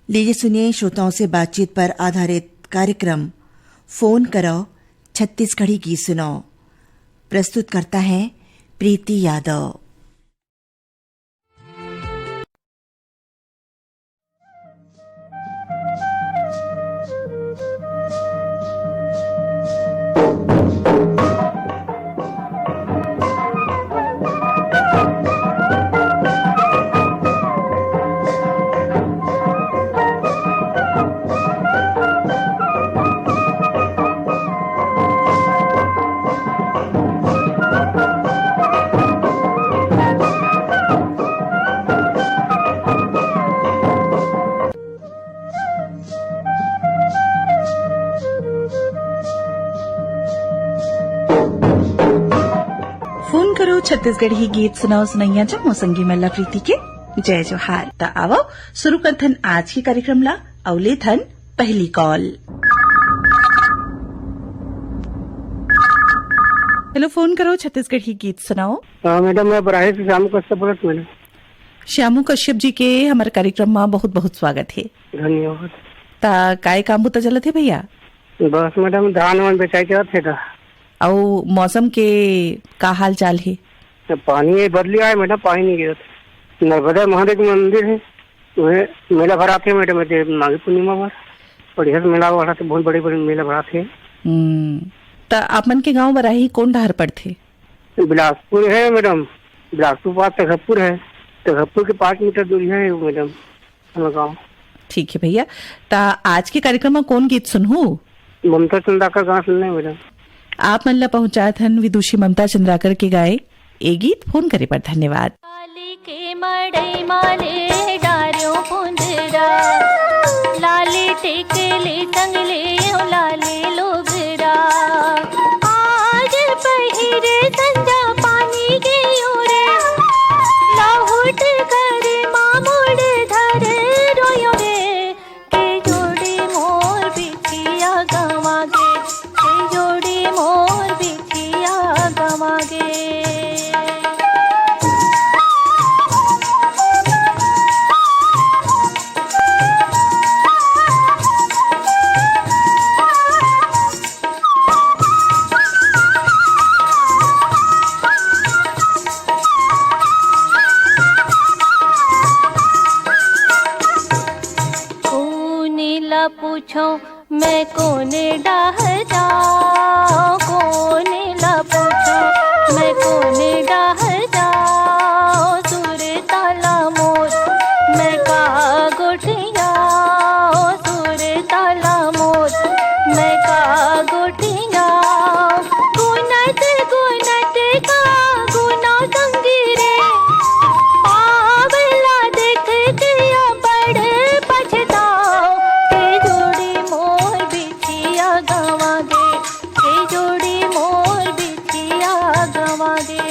लीजिए सुनिए श्रोताओं से बातचीत पर आधारित कार्यक्रम फोन करो छत्तीसगढ़ी गीत सुनाओ। प्रस्तुत करता है प्रीति यादव। फोन करो छत्तीसगढ़ी गीत सुनाओ सुनैया जा मोसंगी मल्ला प्रीति के जय जोहार। त आवो शुरू करथन आज के कार्यक्रम ला। अवले थन पहली कॉल। हेलो, फोन करो छत्तीसगढ़ी गीत सुनाओ। मैडम मैं बराहे से श्यामू कश्यप बोलत मैडम। श्यामू कश्यप जी के हमारे कार्यक्रम में बहुत बहुत स्वागत है। धन्यवाद। ता काय काम होता चलत है भैया? बस मैडम धान वान बेचाई जात है। और मौसम के का हाल चाल है? पानी बदली आए मैडम, पानी नहीं गिरत। नर्मदा महादेव के मंदिर है, वह मेला भराते है मैडम। माघी पूर्णिमा पर बढ़िया से मेला भराते, बहुत बड़े बड़े मेला भराते हैं। ता आपमन के गांव बराही कौन डहर पड़थे? बिलासपुर है मैडम। बिलासपुर पास तखतपुर है। तखतपुर के 5 मीटर दूरी है मैडम हमारा गाँव। ठीक है भैया। ता आज के कार्यक्रम में कौन गीत सुनहू? ममता चंद्राकर गाँव सुनना है मैडम। आप मन ला पहुंचात हन विदुषी ममता चंद्राकर के गाए ए गीत। फोन करे पर धन्यवाद। के मड़ई माले डारियों पुंजरा लाले टेकले टंगले लाले लोगरा आज पहिरे संजा पानी के ओरे लाहुट कर मामुड़ धर रोयो रे के जोड़ी मोर बिछिया गवागे के जोड़ी मोर बिछिया गवागे। पूछो मैं कोने डाह जाऊं, कोने ला पूछो मैं कोने डाह जाऊं। सुर ताला मोर मैं का गोठिया, सुर ताला मोर मैं का गोठिया। गुनत गुनत का गुना संगी रे पावला देख के बड़ पछताओ। के जोड़ी मोर बिछिया गवागे, के जोड़ी मोर बिछिया गवागे।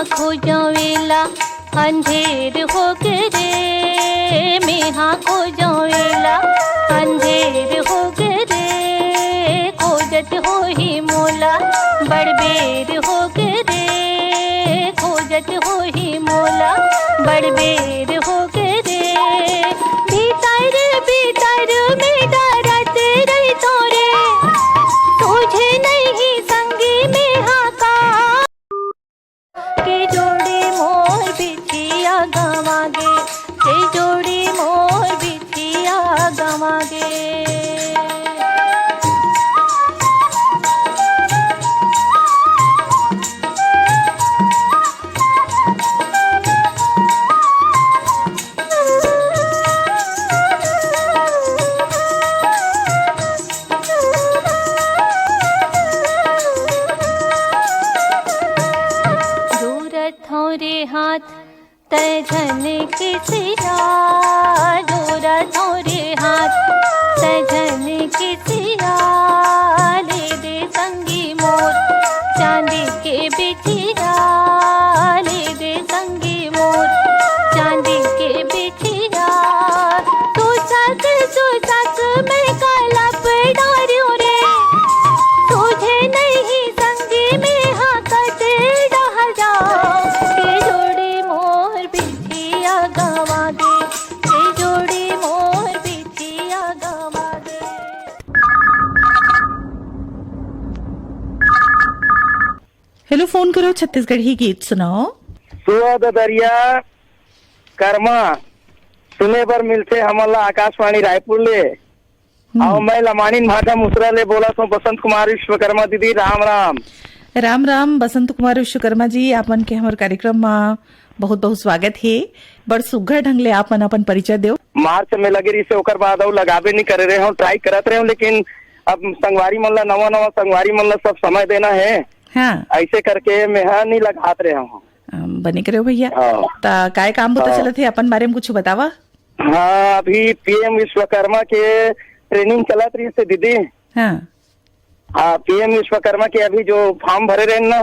खो जावेला अंधेर हो गए, मेहा खो जावेला अंधेर हो गए। खोजत हो ही मोला बड़बेर हो गए, खोजत हो ही मोला बड़बेर हो गए। भीतर भीतर में डरत रही तोरे तुझे नहीं संगी में हाका। के जोड़ी मोर बिछिया गवागे, के जोड़ी मोर बिछिया गवागे। तय झन के सिरा जोरा थोरे हाथ हेलो, फोन करो छत्तीसगढ़ ही गीत सुनाओ। सुअद दरिया कर्मा सुने बर मिलते हमला आकाशवाणी रायपुर ले और मैं लमानी भाटा मुसरा ले बोला तो बसंत कुमार विश्वकर्मा दीदी राम राम। राम राम बसंत कुमार विश्वकर्मा जी, आपन के हमारे कार्यक्रम में बहुत बहुत स्वागत है। बड़ सुघर ढंग ले आपन अपन परिचय दो। मार्च में लगे रही से ओकर बाद और लगाबे नहीं करे रहे हूँ, ट्राई करत रहे हूँ, लेकिन अब संगवारी मन ला नवा संगवारी मन ला सब समय देना है। हाँ। ऐसे करके मैं नहीं लगात रहे हूँ। बने करे हो भैया। ता काय काम बता चलत है, अपन बारे में कुछ बतावा। हाँ, अभी पीएम विश्वकर्मा के ट्रेनिंग चलत रही से दीदी। हाँ, पीएम विश्वकर्मा के अभी जो फॉर्म भरे रहे ना,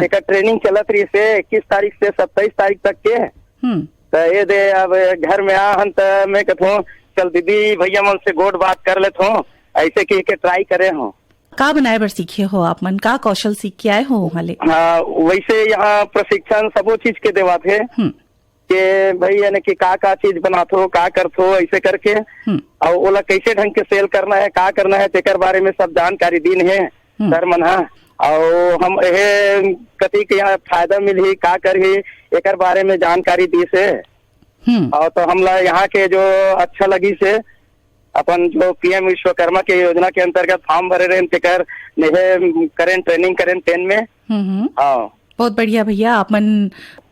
एक ट्रेनिंग चलत रही से 21 तारीख से 27 तारीख तक के। तो ये दे अब घर में आहन तो मैं कहूँ चल दीदी भैया मन से गोट बात कर लेता हूँ, ऐसे की के ट्राई करे हूँ। का बनाए बर सीखे हो आप मन, का कौशल सीख के आए हो वहाँ ले? हाँ, वैसे यहाँ प्रशिक्षण सबो चीज के देवा थे कि भाई यानी कि का चीज बनाथो, का करथो, ऐसे करके और ओला कैसे ढंग के सेल करना है, का करना है, तेकर बारे में सब जानकारी दीन है सर मन। और हम यह कति के यहाँ फायदा मिली का करही एकर बारे में जानकारी दी से। और तो हमला यहाँ के जो अच्छा लगी से अपन जो पीएम विश्वकर्मा के योजना के अंतर्गत फॉर्म भरे रहे तेकर करें ट्रेनिंग करें 10 में। हाँ, बहुत बढ़िया भैया, अपन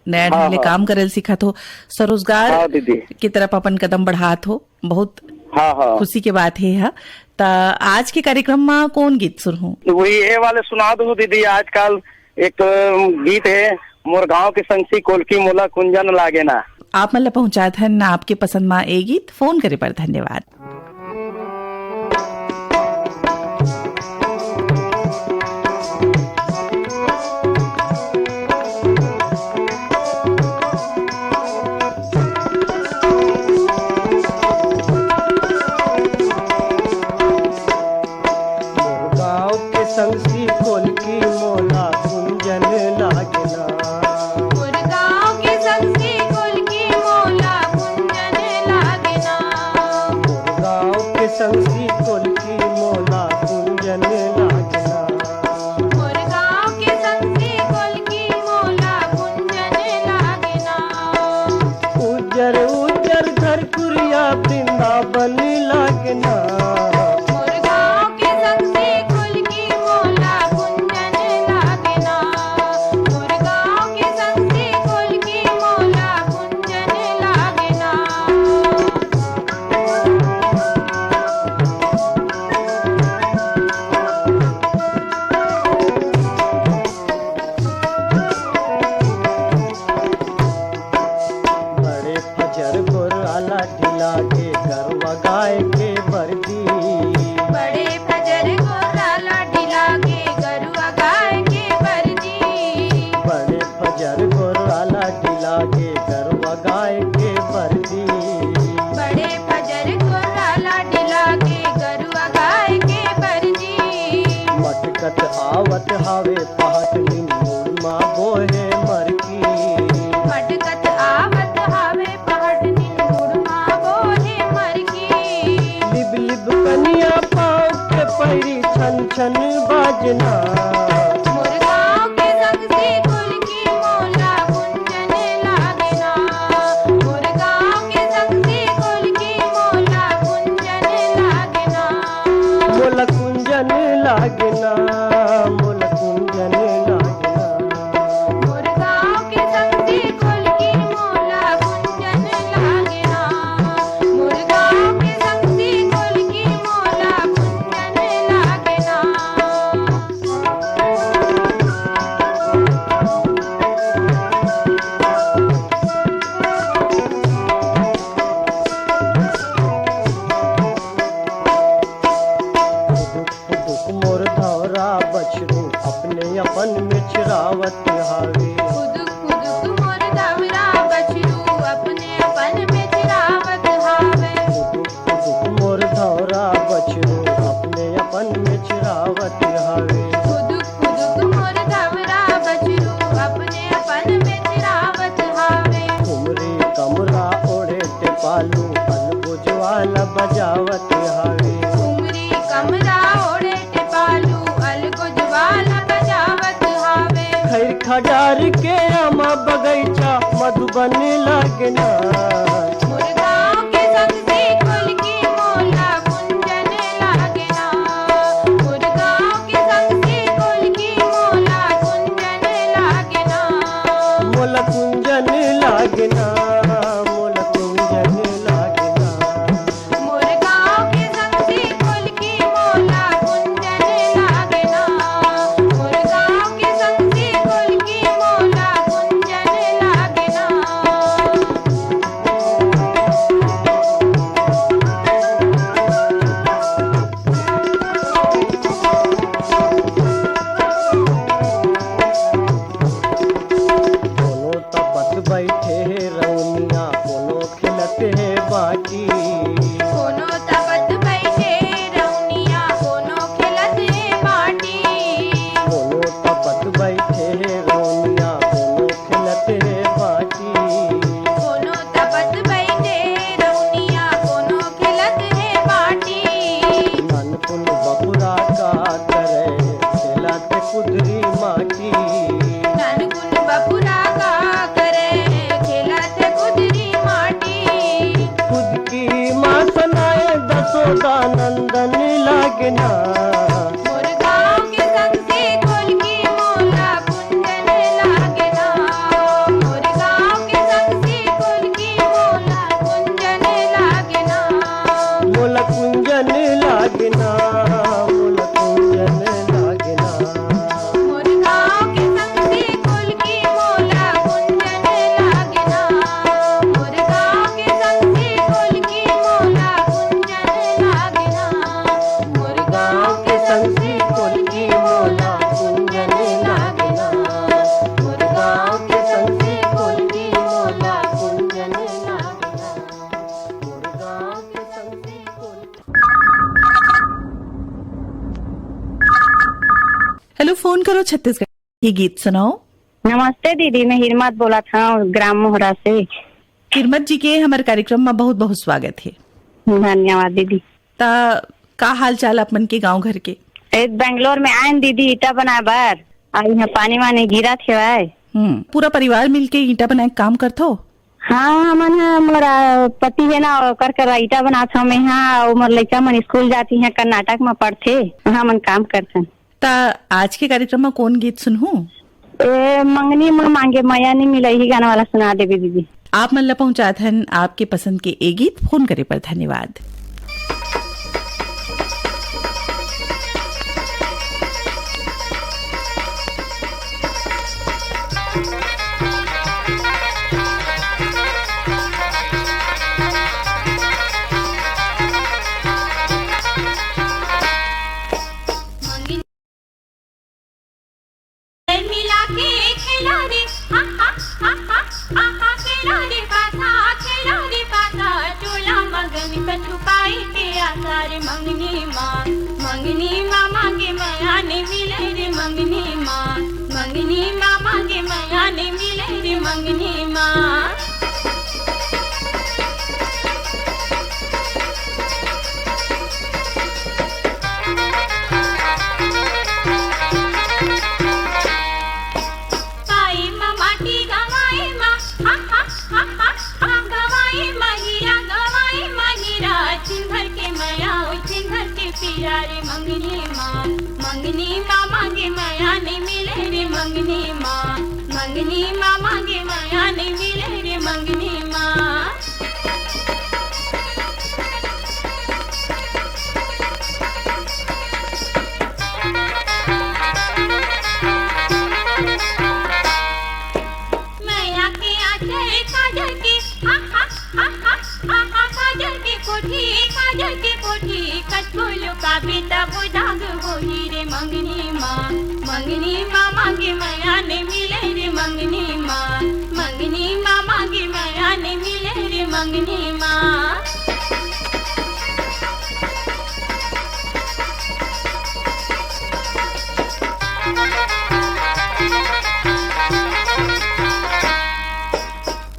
नया ढंग ले काम करल सीखा हो, स्वरोजगार की तरफ अपन कदम बढ़ात हो, बहुत खुशी की बात है। ता आज के कार्यक्रम में कौन गीत सुनूं? वही ये वाले सुना दू दीदी। आजकल एक गीत है मोर गाँव के संगसी कोलकी मोला कुंजन लागे ना। आप मतलब पहुंचा था ना आपके पसंद में ए गीत। फोन करे पर धन्यवाद। संगसी कोलकी मोला कुंजन लागना, मुर्गांव के संगसी कोलकी मोला कुंजन लागना, मुर्गांव के संगसी कोलकी मोला कुंजन लागना, मुर्गांव के संगसी कोलकी मोला कुंजन लागना, उज्जर उज्जर घर कुरिया वृंदावन लागना, आवत हावे पहाट नींद माँ बोहे मरकी, मटकत आवत हावे पहाट नींद माँ बोहे मरकी, लिब लिब कनिया पाँव के पैरी छन छन बाजना, मुर्गांव के संगसी कोलकी मोला कुंजन लागना, मुर्गांव के संगसी कोलकी मोला कुंजन लागना, मोला कुंजन लागना, मोला कुंजन लागना, मुर्गांव के संगसी कोलकी मोला कुंजन लागना, मुर्गांव के संगसी कोलकी मोला कुंजन लागना। मोर धौरा बछरू अपने अपन में चिरावत हावे, खुदुक खुदुक मोर धवरा बछरू अपने अपन में चिरावत हावे, खुदुक मोर धौरा बछरू अपने अपन में चिरावत हावे, खुदुक खुदुक मोर धवरा बछरू अपने अपन में चिरावत हावे, उमरी कमरा ओढ़े ते पालू अलगुजवाला बजावत हावे, उमरी कमरा ओढ़े टिपालू अलगुजवाला बजावत हावे, बन लगना। मुर्गाओं के संग से कुल की मोला कुंजन लागना। मुर्गाओं के संग से कुल की मोला कुंजन लागना। मोला कुंजन लागना, मोला कुंजन लागना। मुर्गाओं के संग से कुल की मोला कुंजन लागना। मुर्गाओं के संग से कुल की मोला कुंजन लागना। कोनो तपत बैठे रौनिया, कोनो खिलत है बाटी। कोनो तपत बैठे रौनिया, कोनो खिलत है बाटी। कोनो तपत बैठे रौनिया, कोनो खिलत है बाटी। कोनो तपत बैठे रौनिया, कोनो खिलत है बाटी। ननकुन बबुरा का करे, खिलत कुदरी माटी। ननकुन बपुरा का करे, खिलत कुदरी माटी। खुद की माँ सुनाए दसोदा नंदन लगना। मुर्गाओं के संग से कुल की मोला कुंजन लागना। मुर्गाओं के संग से कुल की मोला कुंजन लागना। मोला कुंजन लागना, मोला कुंजन लागना। मुर्गाओं के संग से कुल की मोला कुंजन लागना। मुर्गाओं के संग से कुल की मोला कुंजन लागना। मुर्गाओं के संग से कुल की मोला कुंजन लागना। मुर्गाओं के संग से कुल की मोला कुंजन लागना। मुर्गाओं के संग से कुल हेलो, फोन करो छत्तीसगढ़, ये गीत सुनाओ। नमस्ते दीदी, मैं हिरमत बोला था ग्राम मोहरा से। हिरमत जी के हमारे कार्यक्रम में बहुत बहुत स्वागत है। धन्यवाद दीदी। ता का हाल चाल अपन के गांव घर के? बेंगलोर में आए दीदी ईटा बनाए बार, और यहाँ पानी वानी गिरा थे आए। पूरा परिवार मिलके ईटा बनाए काम करथो? हाँ, मन मोरा पति है ना कर कर ईटा बनाता हूँ मैं यहाँ, और मोर लड़का मन स्कूल जाती है, कर्नाटक में पढ़ते, वहाँ मन काम करते। ता आज के कार्यक्रम में कौन गीत सुनहूं? मंगनी में मांगे माया नहीं मिला, यही गाना वाला सुना देवी दीदी। आप मन ला पहुंचात हन आपके पसंद के ए गीत। फोन करे पर धन्यवाद। मिला के खेला रे, हा हा हा हा हा हा, खेला रे पासा, चोला मगन पे छुपाई के आसार। मंगनी माँ मांगे माया ने मिले रे। मंगनी माँ मांगे माया ने मिले रे। मंगनी माँ मंगनी माँ मांगे माया नहीं मिले रे। मंगनी माँ मांगे माया नहीं मिले रे। मंगनी माँ मैया के आचर काजल की, हा हा हा हा हा हा, काजल की कोठी, कचकोलो का बेटा बुझाग होही रे। मंगनी माँ मांगे माया ने मिले रे। मंगनी माँ मांगे माया ने मिले रे। मंगनी माँ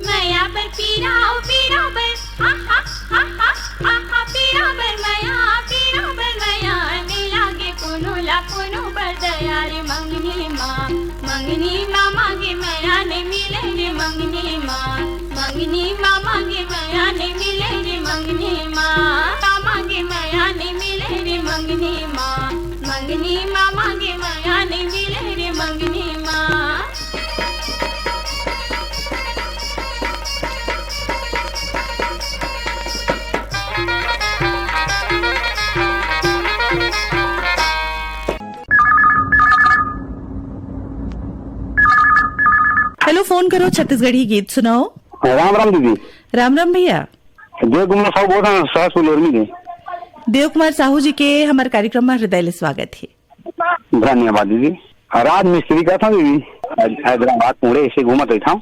मैया पर पीरा बर, हा हा हा हा हा हा, पीरा बर मैया नहीं लागे कोनो बर दया रे। मंगनी माँ मांगे माया ने मिले रे। मंगनी माँ मंगनी माँ मांगे माया नहीं मिले रे मंगनी माँ। हेलो, फोन करो छत्तीसगढ़ी गीत सुनाओ। राम राम दीदी। राम राम भैया। देव कुमार साहू बोल रहा हूँ सहसपुर लोरमी के। देव कुमार साहू जी के हमारे कार्यक्रम में हृदय स्वागत है। धन्यवाद दीदी। राज मिस्त्री का था दीदी, हैदराबाद पुणे ऐसे घूमत रही था।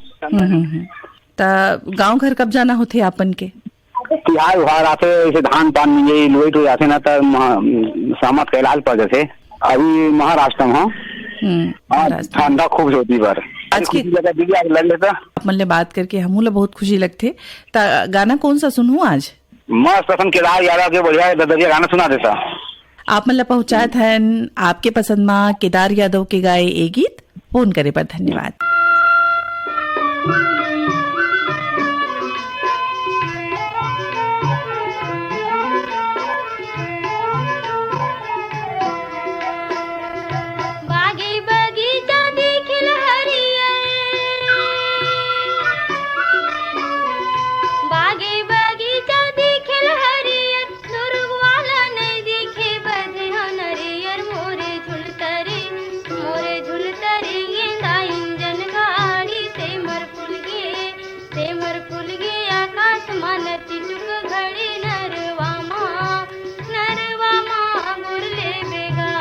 गाँव घर कब जाना होते आपन के? तिहार उहार आते ऐसे धान पान में ये लोट हो जाते ना, तो सहमत कैलाश पर जैसे अभी महाराष्ट्र में ठंडा खूब होती बार। आज की दीदी आज लग लेता अपन बात करके हमूला बहुत खुशी लगते। गाना कौन सा सुनूं आज? मस्त पसंद केदार यादव के बढ़िया ददरिया गाना सुना देता। आप मतलब पहुंचाए थे आपके पसंद में केदार यादव के गाए ये गीत। फोन करे पर धन्यवाद। बागी बगीचा दिखल हरियर, बागी बगीचा दिखल हरियर, दुर्ग वाला नहीं दिखे बधे नरियर। मोरे झुलतरी गेंदा इंजन गाड़ी से मर फुल गे आकाश मान चिटुक घड़ी। नरवा माँ गुरले बेगा।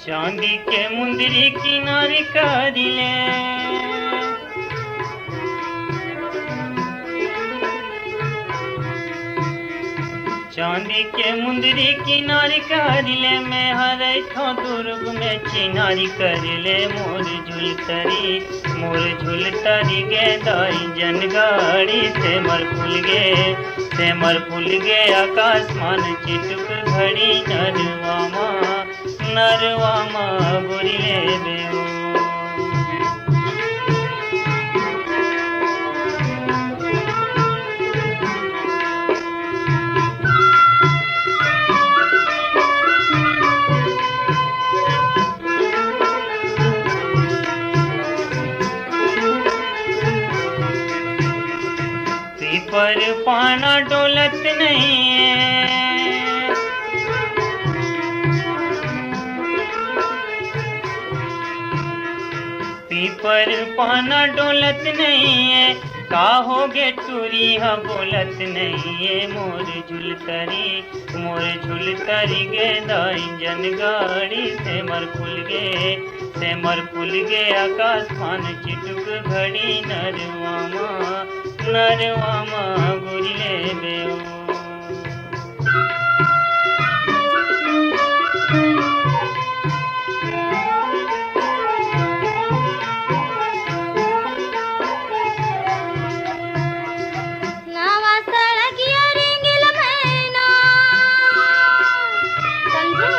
चांदी के मुंदरी किनारे कारिले, चांदी के मुंदरी किनारे कारिले, मैं हरे थो दुर्ग में चिनारी करिले। मोर झुलतरी गेदाई जनगाड़ी से मर फूल गे आकाश मान चिटुक घड़ी। नरवा माँ गुरिले बेओ। पीपर पाना डोलत नहीं है, पीपर पाना डोलत नहीं है, काहोगे टूरी हा बोलत नहीं है। मोर झुलतरी गेदाई जनगाड़ी से मर फूल गे आकाश मान चिटुक घड़ी। नरवा माँ गुरिले बेओ। नावा सड़किया रेंगिल मैना, समझे?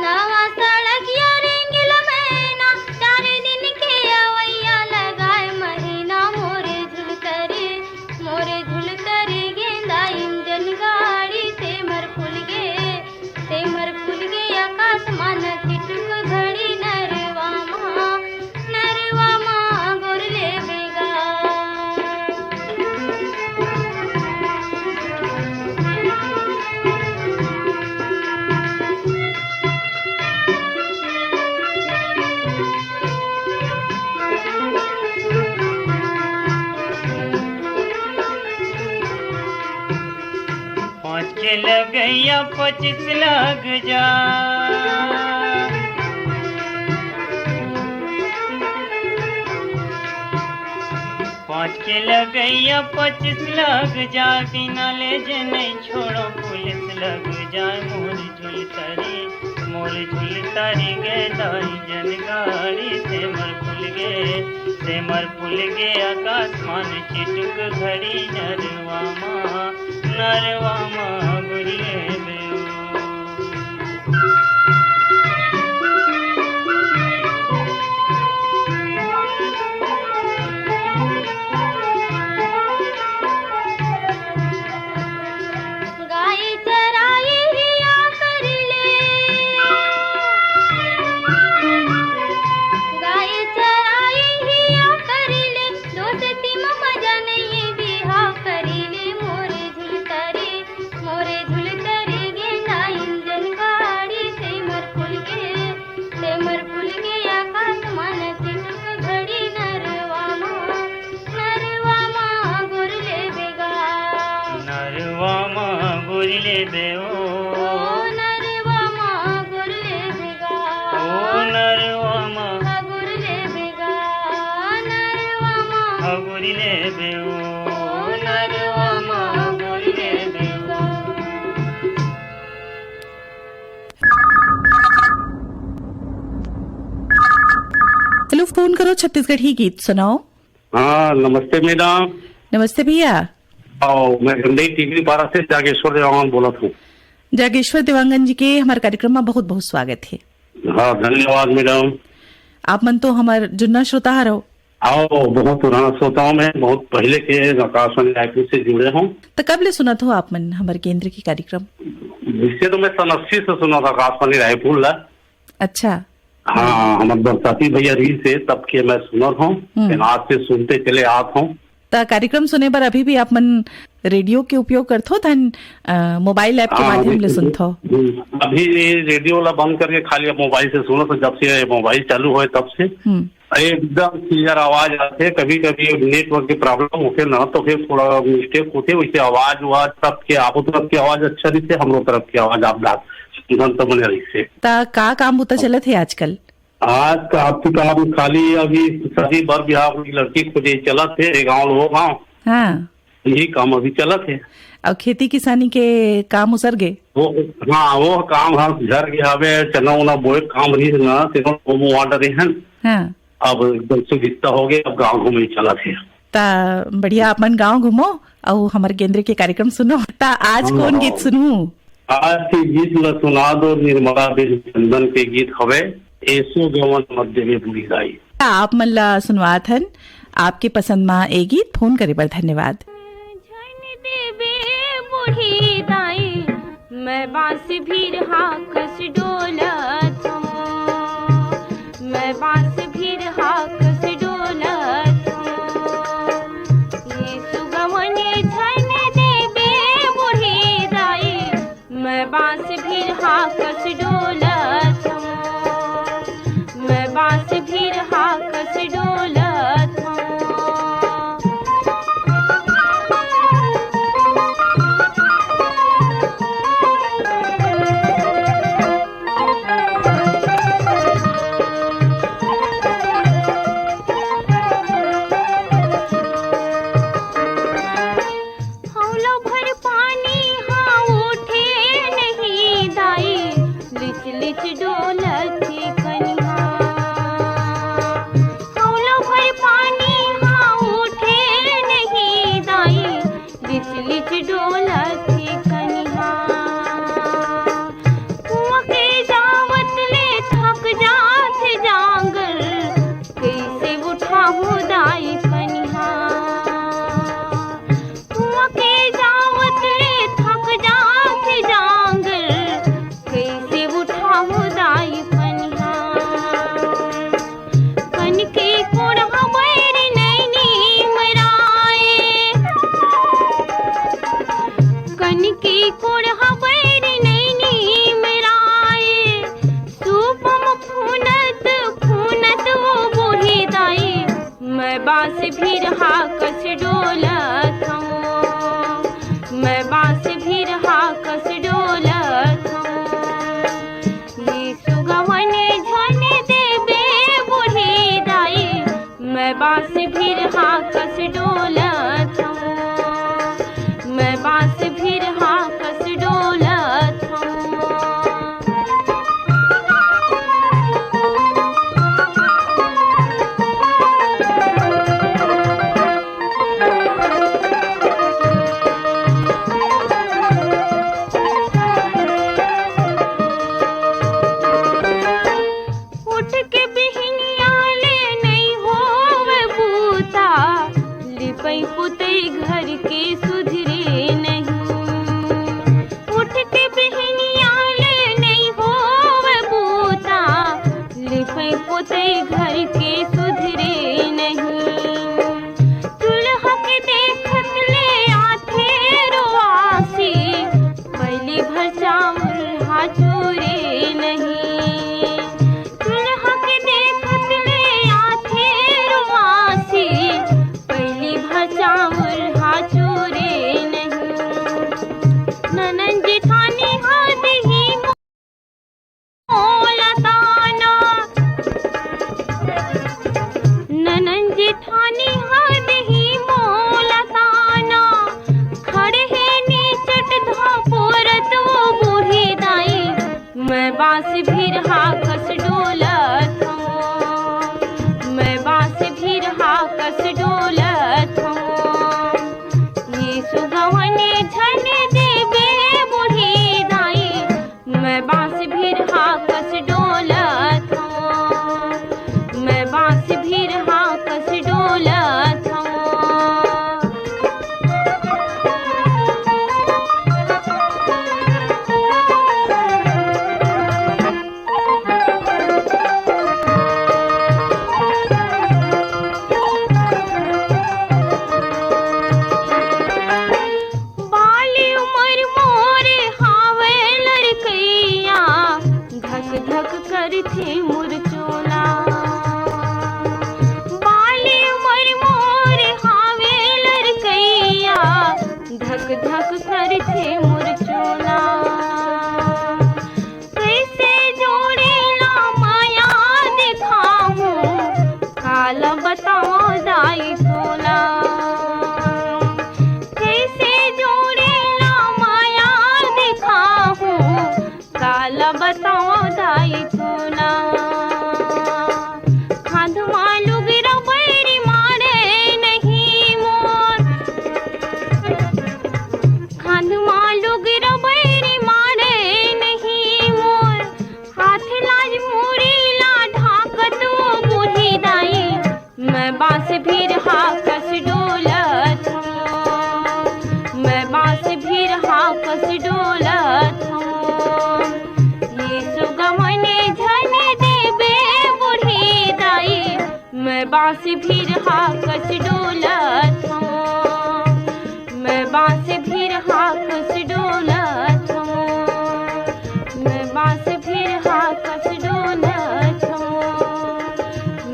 नावा सड़किया रेंगिल मैना, 4 दिन के अवैया लगाए महीना। मोरे झुलतरी गेंदा इंजन गाड़ी से मर फूल गे आकाश मान चिटुक घड़ी। नरवा माँ गुरले बेगा। पाँच के लगैया 25 लग जा, 5 के लगैया 25 लग जा। बिना ले जे नहीं छोड़ो पुलिस लग जाए। मोर झुलतरी गेदाई जनगाड़ी से मर सेमर फूल गे आकाशमान चिटुक घड़ी नरवा माँ गुरिले बेओ। हेलो, फोन करो छत्तीसगढ़ी गीत सुनाओ। हाँ, नमस्ते मैडम। नमस्ते भैया। मैं गंडई टिकरी पारा से जागेश्वर देवांगन बोला हूँ। जागेश्वर देवांगन जी के हमारे कार्यक्रम में बहुत बहुत स्वागत है। हाँ, धन्यवाद मैडम। आप मन तो हमारे जुन्ना श्रोता रहो। आओ, बहुत पुराना श्रोता हूँ मैं, बहुत पहले के आकाशवाणी रायपुर से जुड़े हूँ। तो कब ले सुना था आप मन हमारे केंद्र की कार्यक्रम? जिससे तो मैं सन 80 से सुना था आकाशवाणी रायपुर ला। अच्छा। हाँ, हमारे बरसाती भैया री से तब के मैं सुना हूँ, आज से सुनते चले आत हूँ। तो कार्यक्रम सुने पर अभी भी आप मन रेडियो के उपयोग करते हो धन मोबाइल ऐप के माध्यम से सुनते हो? अभी रेडियो ला बंद करके खाली अब मोबाइल से सुनो। तो जब से मोबाइल चालू हुए तब से एकदम क्लियर आवाज आते। कभी कभी नेटवर्क की प्रॉब्लम होते ना तो फिर थोड़ा मिस्टेक होते, वैसे आवाज तब के आप तरफ की आवाज अच्छा रही थे, हम लोग तरफ की आवाज आप तो बने रही से। का काम होता चले थे आजकल? आज का आपकी काम खाली अभी शादी बर ब्याह लड़की खुद चला थे गाँव लोग। हाँ, यही काम अभी चला थे। और खेती किसानी के काम उसर गए? वो काम झर गया। चना उना बोए काम रही ना ऑर्डर है। हाँ, अब एकदम सुविधा हो गया, अब गाँव घूमे चला थे। ता बढ़िया, अपन गाँव घूमो और हमारे केंद्र के कार्यक्रम सुनो। ता आज कौन गीत सुनूं? आज के गीत ला सुना दो, निर्मला चंदन के गीत हवे ऐसो गवन मध्य में बुरी दाई। आप मल्ला सुनवात हन, आपके पसंद मा ए गीत। फोन करे पर धन्यवाद। बूढ़ी दाई मैं बांस भीर हाकस डोलत हूँ, मैं बांस भीर हाकस डोलत हूँ। ये सुगमने झन देबे बूढ़ी दाई मैं बांस भीर हाकस डोलत हूँ, मैं बांस भीर हाकस डोलत हूँ। सुगवन झन देवे बूढ़ी दाई मैं बांस भिरहा कस डोलत हूँ मैं बांस भिरहा कस डोलत हूँ बाली उमर मोर हावे लड़कैया धक धक करथे मुरचोला बाली उमर मोर हावे लड़कैया धक धक करथे मुरचोला कैसे जोड़ेला माया दिखाऊं काला बताओ दाई तोला कैसे जोड़ेला माया दिखाऊं काला बताओ दाई तोला खाधवा लुगरा बैरी मारे नहीं मोर खाधवा लुगरा बैरी मारे नहीं मोर हाथ लाज मुड़ी ला ढाकत वो बूढ़ी दाई मैं बांस भिरहा कस डोलत हूँ मैं बांस भिरहा कस डोलत हूँ ये सुगवन झन देवे बूढ़ी दाई मैं बांस भिरहा कस डोलत हूँ मैं बांस भिरहा कस डोलत हूँ मैं बांस भिरहा कस डोलत हूँ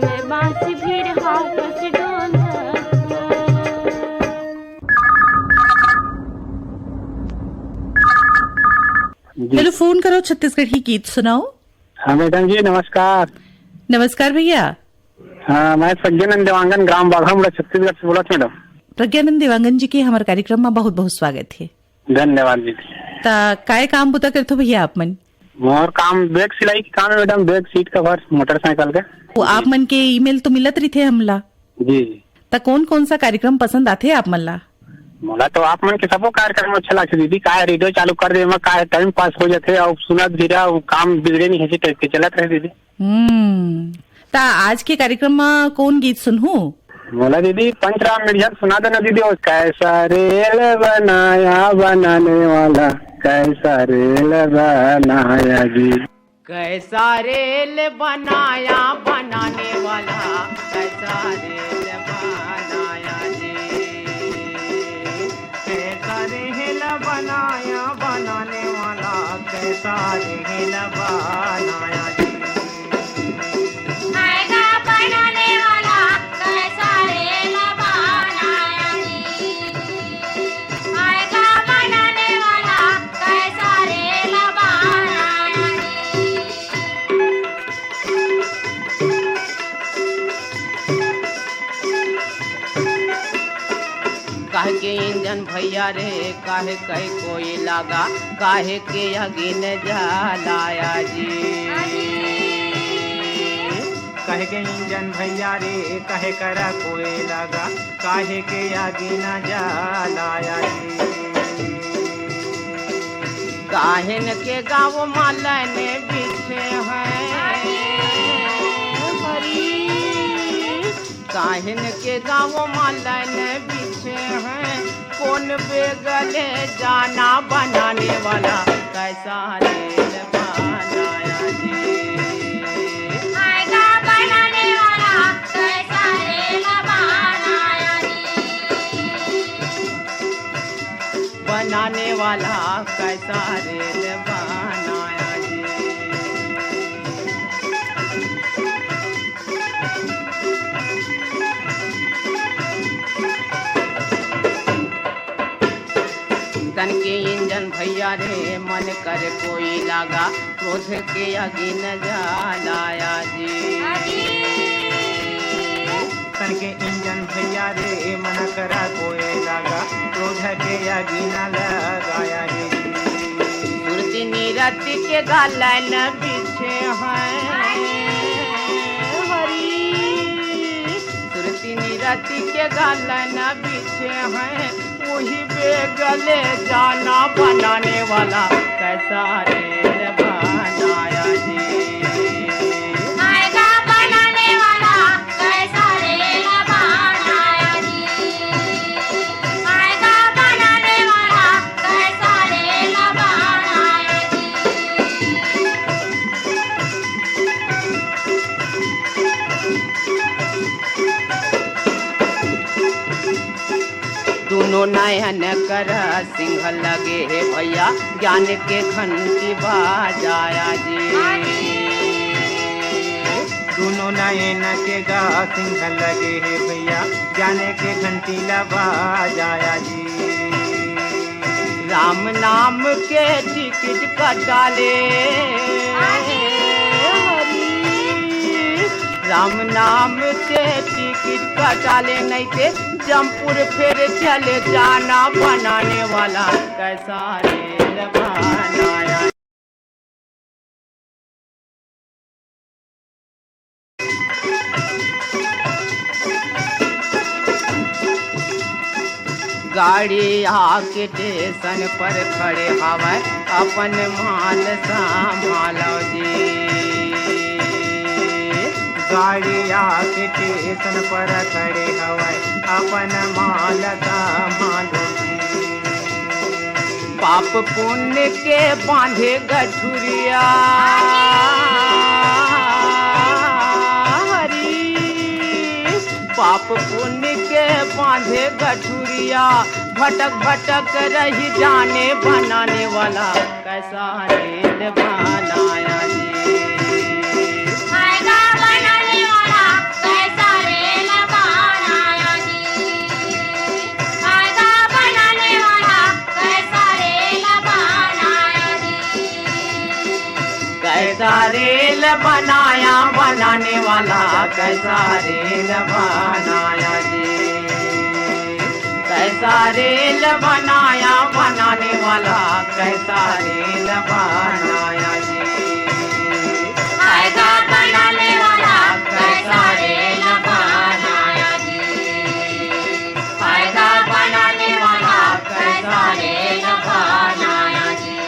मैं बांस भिरहा कस डोलत हूँ चलो फोन करो छत्तीसगढ़ की गीत सुनाओ। हाँ मैडम जी नमस्कार। नमस्कार भैया। हाँ मैं प्रज्ञानंद देवांगन ग्राम बाघामुड़ा छत्तीसगढ़ से बोला मैडम। प्रज्ञानंद देवांगन जी के हमारे कार्यक्रम में बहुत बहुत स्वागत है। धन्यवाद जी। ता काय काम बुता करते हो भैया आप मन? और काम बैग सिलाई की काम है madam, bag seat cover motorcycle का। वो आप मन के ईमेल तो मिलत रही थे हमला जी। ता कौन कौन सा कार्यक्रम पसंद आते आप मन ला? मोला तो आप मन के सबो कार्यक्रम अच्छा लगते दीदी। काय रेडियो चालू कर दे काय टाइम पास हो जाते और सुनत धीरा काम बिगड़े नहीं है टाइप के चलत रहे दीदी। ता आज के कार्यक्रम में कौन गीत सुनहूं? बोला दीदी पंचराम मिर्जा सुना देना दीदी। और कैसा रेल बनाया बनाने वाला कैसा रेल बनाया जी कैसा रेल बनाया बनाने वाला कैसा रेल बनाया जी कैसा रेल बनाया बनाने वाला कैसा रेल बनाया जी आएगा बनाने वाला कैसा रेल बनाया जी आएगा बनाने वाला कैसा रेल बनाया काहे के इंजन भैया रे काहे कहे कोई लगा काहे के अगिन जलाया जी कहे के इंजन भैया रे कहे करा कोई लगा काहे के आगे न जलाया काहिन के गाँव मालन बिछे हैं हरी काहिन के गाँव मालन बिछे हैं कौन बेगले जाना बनाने वाला कैसा रेल बनाया जी आएगा बनाने वाला कैसा रेल बनाया बनाने वाला कैसा रेल बनाया जी तन के इंजन भैया रे मन कर कोई लगा क्रोध के आगे न जलाया जी तन के इंजन भैया रे मन करा कोई लगा क्रोध के आगे न लगाया जी सुरती नीरति के गालन बिछे हैं हरी सुरती नीरति के गालन बिछे हैं ही बेगले जाना बनाने वाला कैसा रेल बनाया जी। आएगा बनाने वाला कैसा रेल बनाया जी। आएगा बनाने वाला कैसा रेल बनाया जी। दोनों नयन कर सिंह लगे हे भैया ज्ञान के घंटी बाजाया जी। दोनों नयन के गा सिंह लगे हे भैया जाने के घंटी लबा जाया जी। राम नाम के टिकट कटाले हरी। राम नाम के टिकट कटाले नहीं थे जमपुर फिर चले जाना बनाने वाला कैसा रेल बनाया। गाड़ी आके स्टेशन पर खड़े हवा अपन माल संभालो जी। गाड़ी आके स्टेशन पर खड़े हवाए अपन माल संभालो जी। पाप पुण्य के बांधे गठुरिया हरी। पाप पुण्य के बांधे गठुरिया भटक भटक रही जाने बनाने वाला कैसा रेल बनाया जी। आएगा बनाने वाला कैसा रेल बनाया जी। आएगा बनाने वाला कैसा रेल बनाया जी। कैसा रेल बनाया बनाने वाला कैसा रेल बनाया जी। कैसा रेल बनाया बनाने वाला कैसा रेल बनाया जी। आएगा बनाने वाला कैसा रेल बनाया जी। आएगा बनाने वाला कैसा रेल बनाया जी।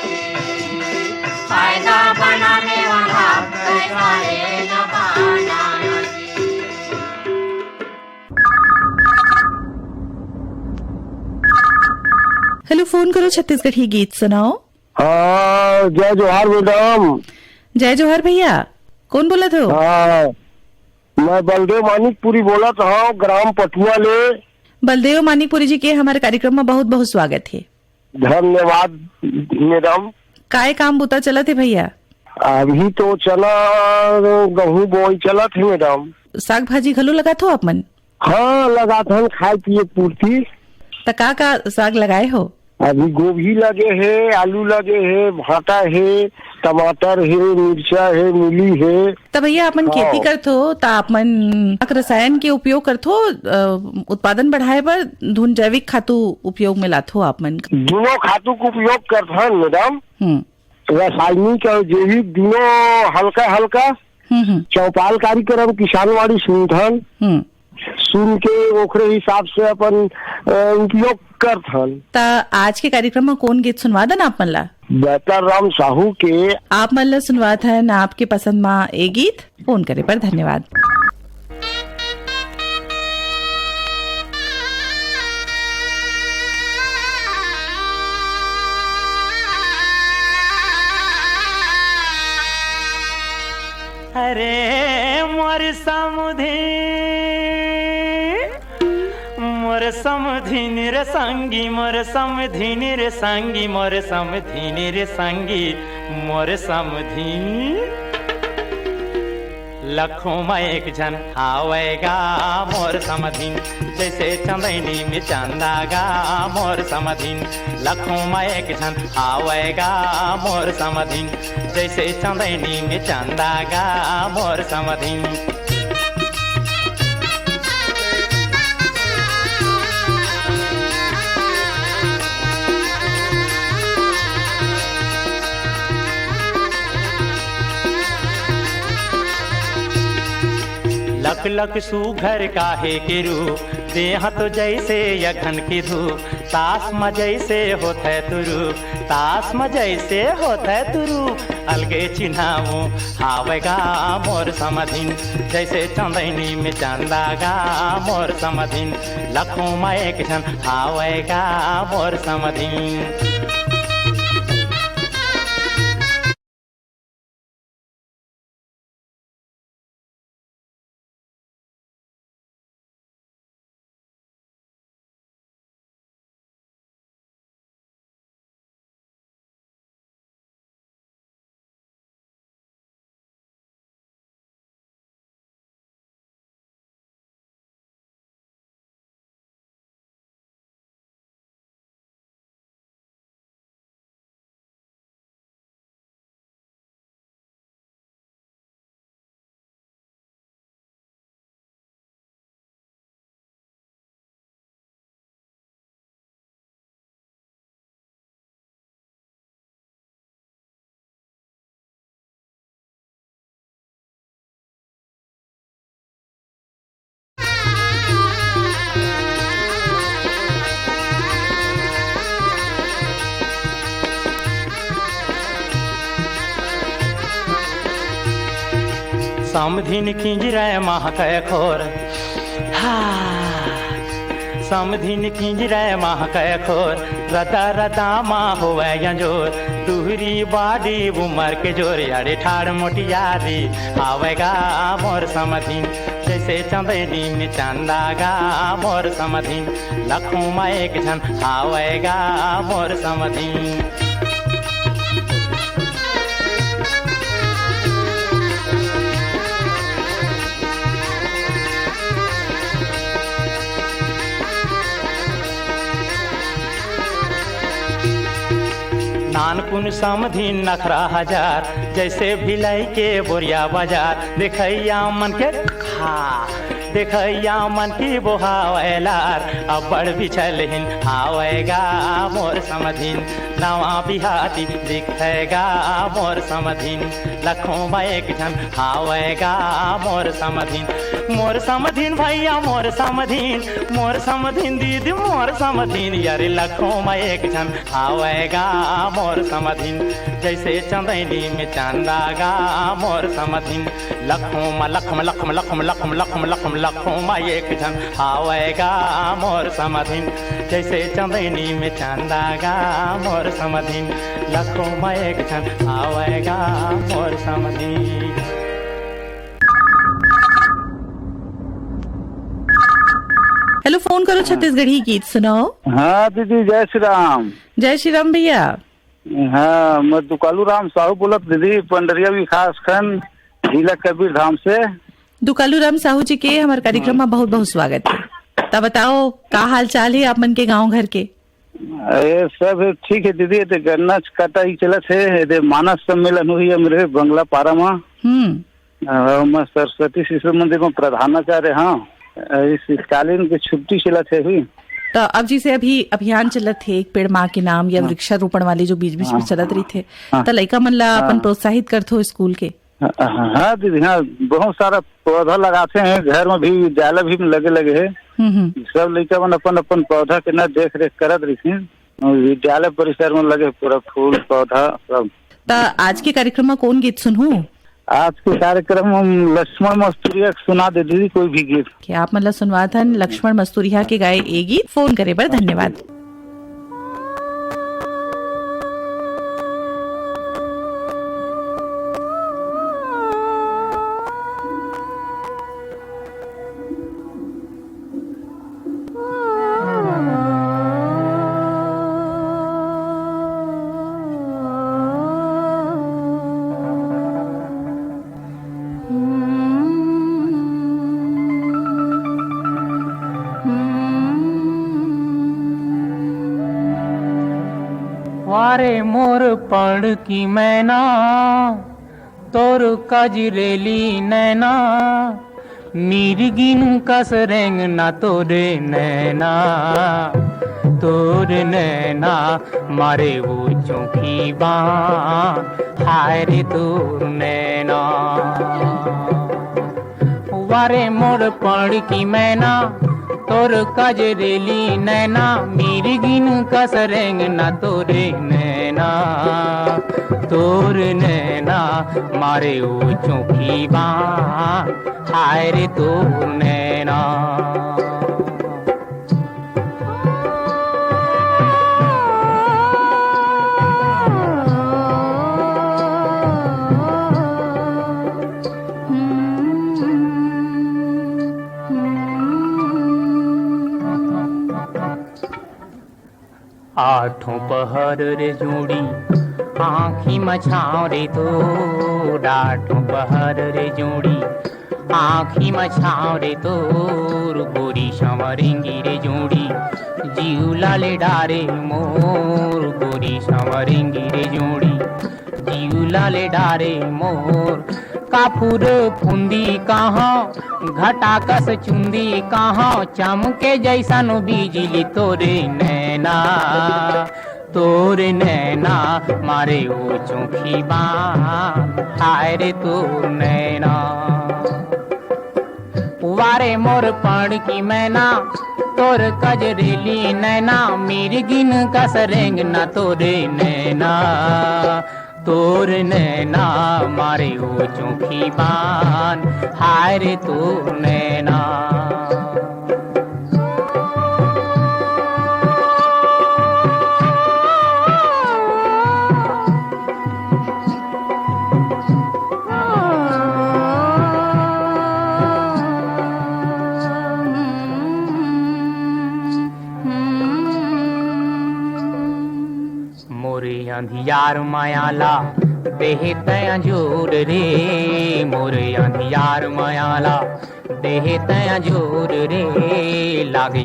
आएगा बनाने वाला कैसा रेल बनाया जी। हेलो, फोन करो छत्तीसगढ़ी गीत सुनाओ। हाँ, जय जोहार मैडम। जय जोहर भैया, कौन बोला था? हाँ, मैं बलदेव मानिकपुरी बोला था, ग्राम पटुआ ले। बलदेव मानिकपुरी जी के हमारे कार्यक्रम में बहुत बहुत स्वागत है। धन्यवाद मैडम। काय काम बुता चला थे भैया? अभी तो चला गेहूँ बोई चला थे मैडम। साग भाजी घलो लगा थो आप मन? हाँ, लगा था खाए पिए पूर्ति। त का साग लगाए हो? अभी गोभी लगे है, आलू लगे है, भाटा है, टमाटर है, मिर्चा है, मूली है। तब भैया अपन खेती करथो त आपमन रसायन के उपयोग करथो उत्पादन बढ़ाए बर धुन जैविक खातु उपयोग में लाथो आपमन? दोनों खातु का उपयोग करते हैं मैडम। रासायनिक और जैविक दोनों हल्का हल्का। चौपाल कार्यक्रम किसानवाड़ी सुनथन सुन के ओकरे हिसाब से अपन उपयोग करथन। ता आज के कार्यक्रम में कौन गीत सुनवा देना आप मन ला? बेहतर राम साहू के आप मन ला सुनवा था ना आपके पसंद में ए गीत। फोन करे पर धन्यवाद। अरे मोर समधिनी रे संगी, मोर समधिनी रे संगी, मोर समधिनी रे संगी, मोर समधिनी लखों में एक जन आवेगा मोर समधिन, जैसे चंदैनी में चंदागा मोर समधिन। लखों में एक जन आवेगा मोर समधिन, जैसे चंदैनी में चंदागा मोर समधिन। लख लख सुघर काहे के रू देह तो जैसे यखन की धूप, तास में जैसे होता है तुरूप, तास में जैसे होता है तुरूप, अलगे चिन्हाऊ हावेगा मोर समधिन, जैसे चंदैनी में चंदागा मोर समधिन, लखों में एक जन हावेगा मोर समधिन। समधिन खिंजरे महकै खोर, समधिन खिंजरे महकै खोर, रदा रदा माँ होवे यंजोर, दुहरी बाड़ी उमर के जोर, यारे ठाड़ मोटियारी आवेगा मोर समधिन, जैसे चंदेनी में चंदागा मोर समधिन, लखों में एक जन आवेगा मोर समधिन। नानपुन समधिन नखरा हजार, जैसे भिलाई के बोरिया बाजार, देखैया मन के खा, देखैया मन की बोहावेलार, अब बड़ बिछल हिन आवेगा मोर समधिन, नवा बिहाती दिखेगा मोर समधिन, लखों में एक जन आवेगा मोर समधिन, मोर समधिन भैया मोर समधिन, मोर समधिन दीदी मोर समधिन, यारे लखों में एक जन आवेगा मोर समधिन, जैसे चंदैनी में चंदागा मोर समधिन, लखों में लखम लखम लखम लखम लखम लखम लखों में एक जन आवेगा मोर समधिन, जैसे चंदैनी में चंदागा मोर समधिन, लखों में एक जन आवेगा मोर समधिन। हेलो, फोन करो छत्तीसगढ़ी गीत सुनाओ। हाँ दीदी, जय श्री राम। जय श्री राम भैया। हाँ, मैं दुकालू राम साहू बोलत दीदी, पंडरिया विकास खंड, जिला कबीर धाम से। दुकालू राम साहू जी के हमारे कार्यक्रम में बहुत बहुत स्वागत है। तब बताओ का हाल चाल है आप मन के गांव घर के? ये सब ठीक है दीदी, तो गन्ना कटाई चलत है, मानस सम्मेलन हुई है मेरे बंगला पारा में। मैं सरस्वती शिशु मंदिर में प्रधानाचार्य। हाँ, शीतकालीन की छुट्टी चलत है अभी। तो अब जी से अभी अभियान चलत थे एक पेड़ माँ के नाम या वृक्षारोपण वाले जो बीच बीच में चलत रही थे, तो लड़का मन ला अपन प्रोत्साहित करते हो स्कूल के? हाँ दीदी, हाँ, बहुत सारा पौधा लगाते हैं, घर में भी विद्यालय भी लगे है। सब लड़का मन अपन अपन पौधा के ना देख रेख करत रही, विद्यालय परिसर में लगे पूरा फूल पौधा सब। तो आज के कार्यक्रम में कौन गीत सुनूं? आज के कार्यक्रम में लक्ष्मण मस्तूरिया सुना दे दीदी कोई भी गीत। क्या आप मतलब सुनवा था लक्ष्मण मस्तूरिया के गाए ए गीत? फोन करे पर धन्यवाद। वारे मोर पढ़ की मैना, तोर कजरेली नैना, मिर्गिन कस रेंग ना तोरे नैना, तोरे नैना मारे वो चौकी बाँ, हाय रे तोर नैना। वारे मोर पढ़ की मैना, तोर कजरेली नैना मिर्गिन कसरेंग न तोरे नैना तोर नैना मारे ओ चौकी बाँ हाय रे तोर नैना आठों पहर रे जोड़ी आँखी मछाओ रे तो आठों पहर रे जोड़ी आँखी मछाओ रे तो गोरी संवरेंगी रे जोड़ी जीवला ले डारे मोर गोरी संवरेंगी रे जोड़ी जीवला ले डारे मोर कापुर फुंदी कहाँ घटा कस चुंदी कहाँ चमके जैसन बिजली तोरे नैना तोरे नैना मारे ओ चौखी बाँ हाय रे तोर नैना वारे मोर पण की मैना तोर कजरेली नैना मिर्गिन कसरेंग न तोरे नैना तोर नैना मारे ओ चौखी बान हाय रे तोर नैना अंधियार मायाला देहत अंजूर रे मोरे अंधियार मायाला देहत अंजूर रे लागे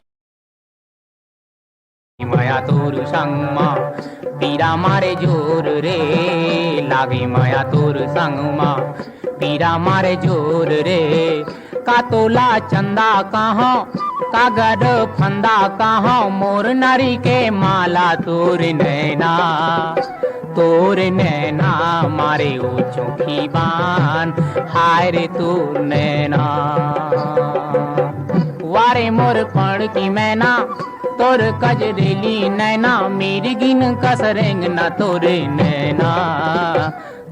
माया तोर संगमा पीरा मारे जोर रे लागे माया तोर संगमा पीरा मारे जोर रे का तोला चंदा कहाँ कागड़ फंदा कहाँ मोर नारी के माला तोर नैना मारे ओ चौखी बान हाय रे तोर नैना वारे मोर पण की मैना तोर कजरेली नैना मिर्गिन कसरेंग न तोरे नैना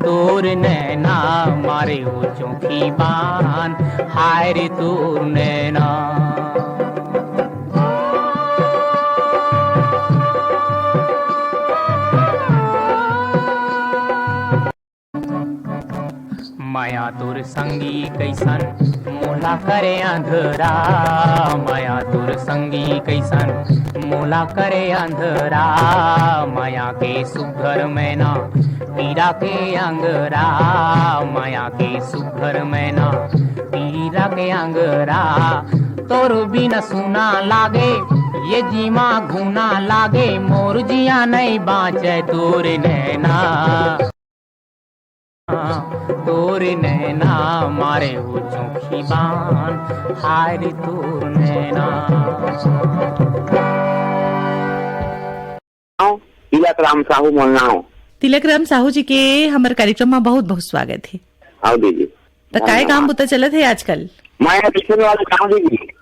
तोर नैना मारे ओ चौखी बान हाय रे तोर नैना माया तोर संगी कैसन मोला करे अंधरा माया तोर संगी कैसन मोला करे अंधरा माया के सुघर मैना पीरा के अंगरा माया के सुघर मैना पीरा के अंगरा तोर बिन सुना लागे ये जीमा घूना लागे मोर जिया नहीं बाँचे तोर नैना तोर नैना मारे ओ चौखी बान हाय रे तोर नैना तिलक राम साहू बोलना हो। तिलक राम साहू जी के हमारे कार्यक्रम में बहुत बहुत स्वागत है। आओ दीजिए तो काय काम बुता चलत है आजकल मैं पीछे वाले काम दीजिए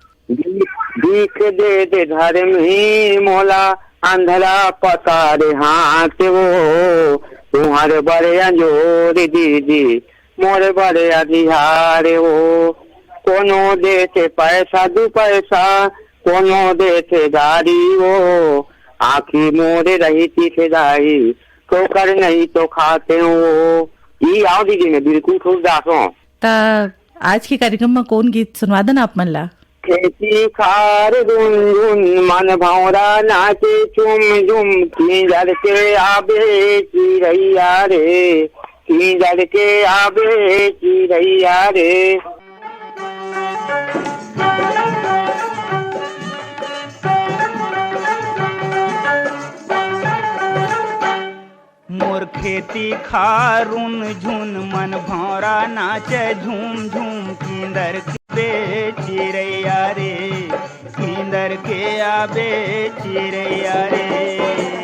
दीख दे घर में मोला अंधरा पसारे हाथ वो तुम्हारे बड़े अंजोर दीदी मोरे बड़े अधिहारे वो कोनो देते पैसा दू पैसा कोनो देते गाड़ी वो आखी मोरे रही थी दाई तो कर नहीं तो खाते हो ये आओ दीजिए मैं बिल्कुल खुश दासों। आज के कार्यक्रम में कौन गीत सुनवा देना आप मन ला? खेती खार गुन मन भौरा नाचे चुम झुम किंजर के आबे चिरैया रे किंजर के आबे चिरैया रे। मोर खेती खारुन झुन मन भौरा नाचे झूम झूम किंदर के चिरैया रे किंदर के आबे चिरैया रे।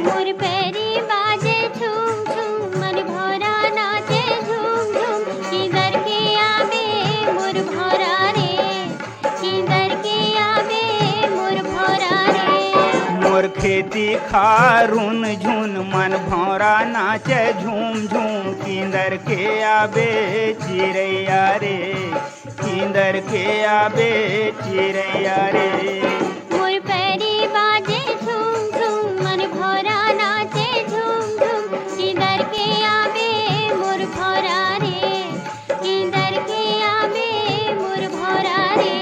मोर पैरी बाजे झूम झूम मन भौरा नाचे झूम झूम किंदर के आबे मोर भौरा रे किंदर के आबे मोर खेती खारुन झुन मन भौरा नाचे झूम झूम किंदर के आबे चिड़ैया रे किंदर के आबे चिड़ैया रे मोर पैरी बाजे झूम झूम मन भौरा नाचे झूम झूम किंदर के आबे मोर भौरा रे किंदर के आबे मोर भौरा रे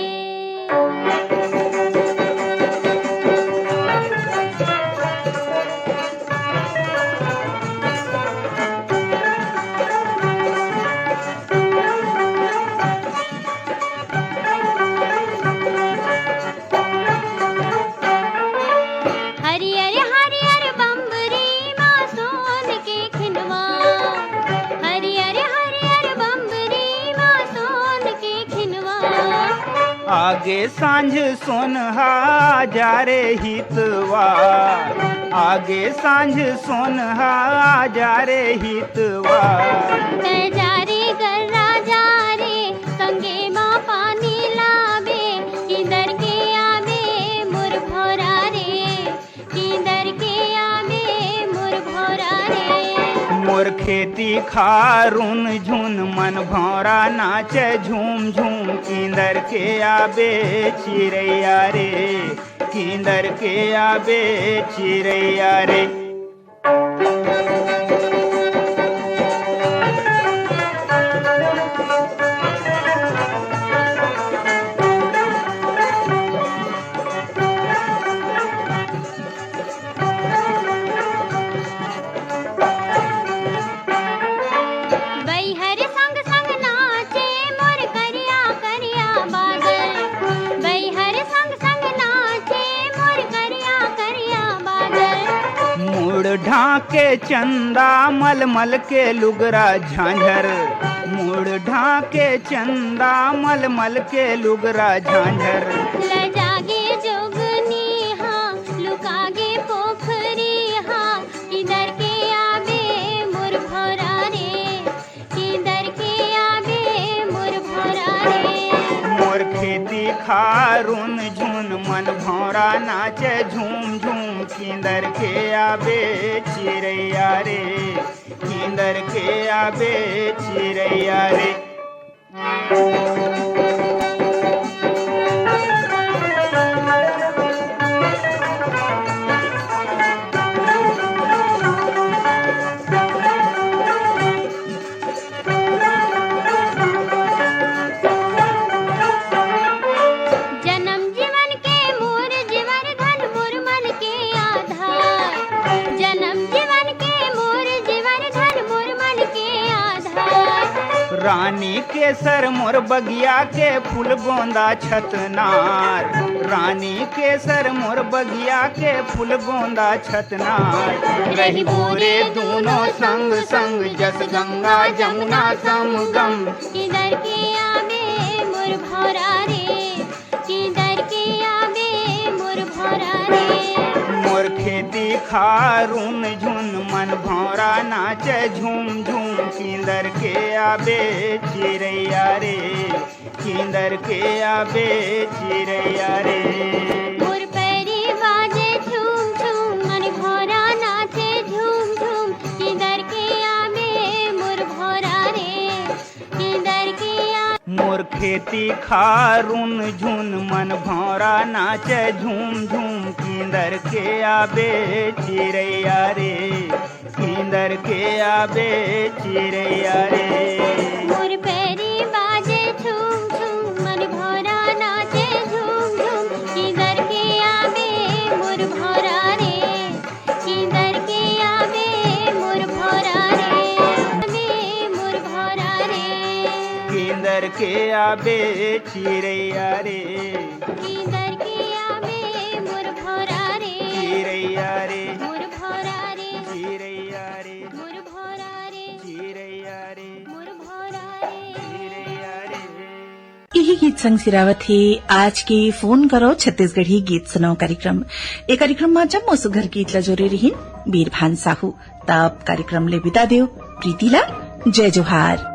हरियर हरियर बम्बरी माँ सोन के खिनवा हरियर हरियर बम्बरी माँ सोन के खिनवा आगे सांझ सोनहा जा रे हितवा आगे सांझ सोनहा जा रे हितवा जारे गर्रा जा रे संगे माँ पानी लाबे किंदर के आबे मोर भौरा रे किंदर के आबे मोर भौरा रे मोर खेती खारुन झुन मन भौरा नाचे झूम झूम किंदर के आबे चिड़ैया रे किंदर के आबे चिड़ैया रे बैहर संग संग नाचे मोर करिया करिया बादल बैहर संग संग नाचे मोर करिया करिया बादल मुड़ ढाके चंदा मलमल के लुगरा झांझर मुड़ ढाके चंदा मलमल के लुगरा झांझर लजागे जोगनी हाँ लुकागे पोखरी हाँ किंदर के आबे मोर भौरा रे किंदर के आबे मोर भौरा रे मोर खेती खारुन झुन मन भौरा नाचे झूम झूम किंदर के आबे चिड़ैया रे किंदर के आबे चिड़ैया रे जन्म जीवन के मोर जीवन धन मोर मन के आधार जन्म जीवन के मोर जीवन धन मोर मन के आधार रानी केसर मोर बगिया के फूल गोंदा छतनार रानी केसर मोर बगिया के फूल गोंदा छतनार रही बोरे दोनों संग संग जस गंगा जमुना समगम किंदर के आबे मोर भौरा रे किंदर के आबे मोर भौरा रे मोर खेती खारुन झुन मन भौरा नाचे झूम झूम किंदर के आबे चिड़ैया रे किंदर के आबे चिड़ैया रे मोर पैरी बाजे झूम झूम मन भौरा नाचे झूम झूम किंदर के आबे मोर भौरा रे किंदर के मोर खेती खारुन झुन मन भौरा नाचे झूम झूम किंदर के आबे चिड़ैया रे किंदर के आबे चिड़ैया रे मोर पैरी बाजे झूम झूम मन भौरा नाचे झूम झूम किंदर के आबे मोर भौरा रे किंदर के आबे मोर भौरा रे आबे मोर भौरा रे किंदर के आबे चिड़ैया रे किंदर के आबे मोर भौरा रे चिड़ैया रे मोर भौरा रे चिड़ैया रे मोर भौरा रे चिड़ैया रे मोर भौरा रे चिड़ैया रे यही गीत संग सिरावत है आज के फोन करो छत्तीसगढ़ी गीत सुनाओ कार्यक्रम ए कार्यक्रम में जम्मो सुघर गीत ला जोरे रहीन बीरभान साहू तब कार्यक्रम ले विदा देव प्रीतिला जय जोहार।